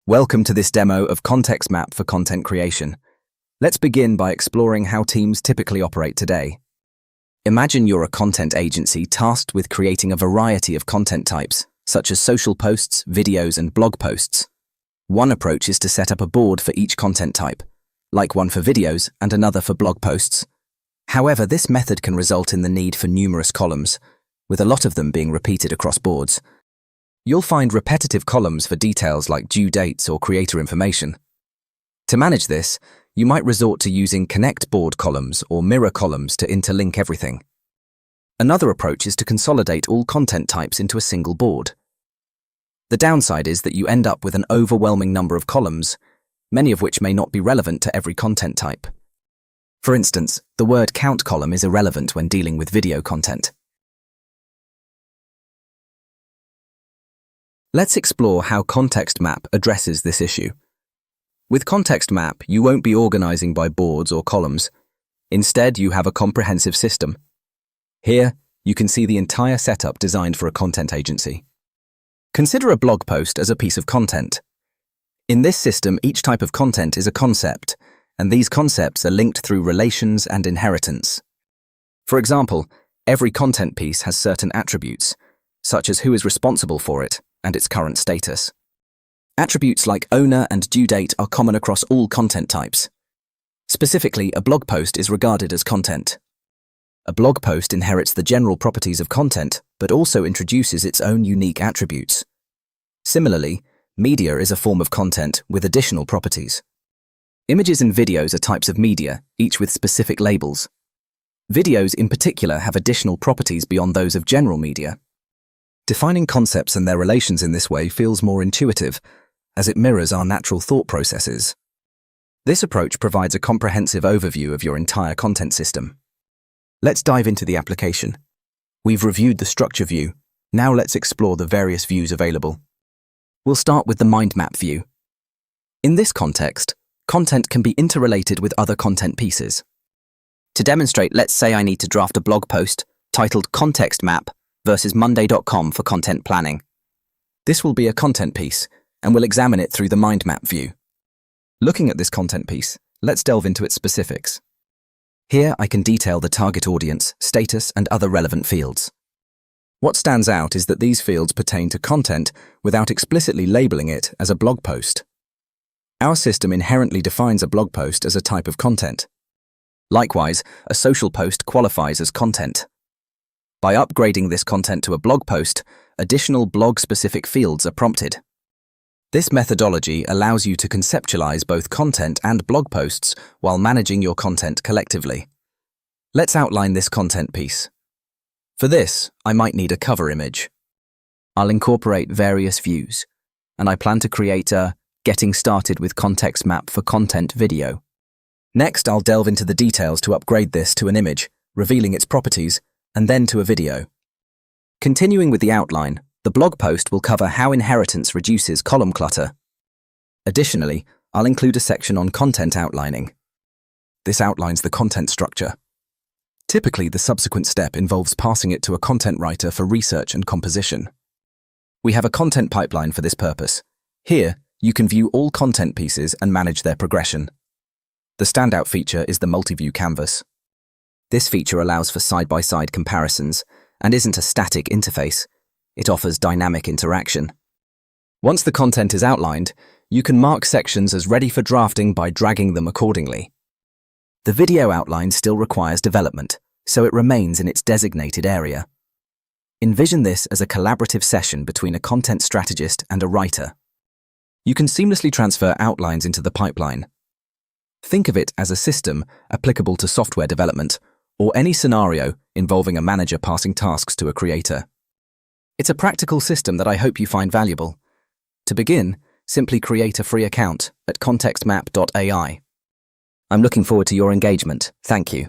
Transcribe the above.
Welcome to this demo of Context Map for content creation. Let's begin by exploring how teams typically operate today. Imagine you're a content agency tasked with creating a variety of content types, such as social posts, videos, and blog posts. One approach is to set up a board for each content type, like one for videos and another for blog posts. However, this method can result in the need for numerous columns, with a lot of them being repeated across boards. You'll find repetitive columns for details like due dates or creator information. To manage this, you might resort to using connect board columns or mirror columns to interlink everything. Another approach is to consolidate all content types into a single board. The downside is that you end up with an overwhelming number of columns, many of which may not be relevant to every content type. For instance, the word count column is irrelevant when dealing with video content. Let's explore how Context Map addresses this issue. With Context Map, you won't be organizing by boards or columns. Instead, you have a comprehensive system. Here, you can see the entire setup designed for a content agency. Consider a blog post as a piece of content. In this system, each type of content is a concept, and these concepts are linked through relations and inheritance. For example, every content piece has certain attributes, such as who is responsible for it and its current status. Attributes like owner and due date are common across all content types. Specifically, a blog post is regarded as content. A blog post inherits the general properties of content, but also introduces its own unique attributes. Similarly, media is a form of content with additional properties. Images and videos are types of media, each with specific labels. Videos in particular have additional properties beyond those of general media. Defining concepts and their relations in this way feels more intuitive, as it mirrors our natural thought processes. This approach provides a comprehensive overview of your entire content system. Let's dive into the application. We've reviewed the structure view. Now let's explore the various views available. We'll start with the mind map view. In this context, content can be interrelated with other content pieces. To demonstrate, let's say I need to draft a blog post titled Context Map versus Monday.com for content planning. This will be a content piece, and we'll examine it through the mind map view. Looking at this content piece, let's delve into its specifics. Here I can detail the target audience, status, and other relevant fields. What stands out is that these fields pertain to content without explicitly labeling it as a blog post. Our system inherently defines a blog post as a type of content. Likewise, a social post qualifies as content. By upgrading this content to a blog post, additional blog-specific fields are prompted. This methodology allows you to conceptualize both content and blog posts while managing your content collectively. Let's outline this content piece. For this, I might need a cover image. I'll incorporate various views, and I plan to create a Getting Started with Context Map for Content video. Next, I'll delve into the details to upgrade this to an image, revealing its properties, and then to a video. Continuing with the outline, the blog post will cover how inheritance reduces column clutter. Additionally, I'll include a section on content outlining. This outlines the content structure. Typically, the subsequent step involves passing it to a content writer for research and composition. We have a content pipeline for this purpose. Here, you can view all content pieces and manage their progression. The standout feature is the multi-view canvas. This feature allows for side-by-side comparisons and isn't a static interface. It offers dynamic interaction. Once the content is outlined, you can mark sections as ready for drafting by dragging them accordingly. The video outline still requires development, so it remains in its designated area. Envision this as a collaborative session between a content strategist and a writer. You can seamlessly transfer outlines into the pipeline. Think of it as a system applicable to software development or any scenario involving a manager passing tasks to a creator. It's a practical system that I hope you find valuable. To begin, simply create a free account at contextmap.ai. I'm looking forward to your engagement. Thank you.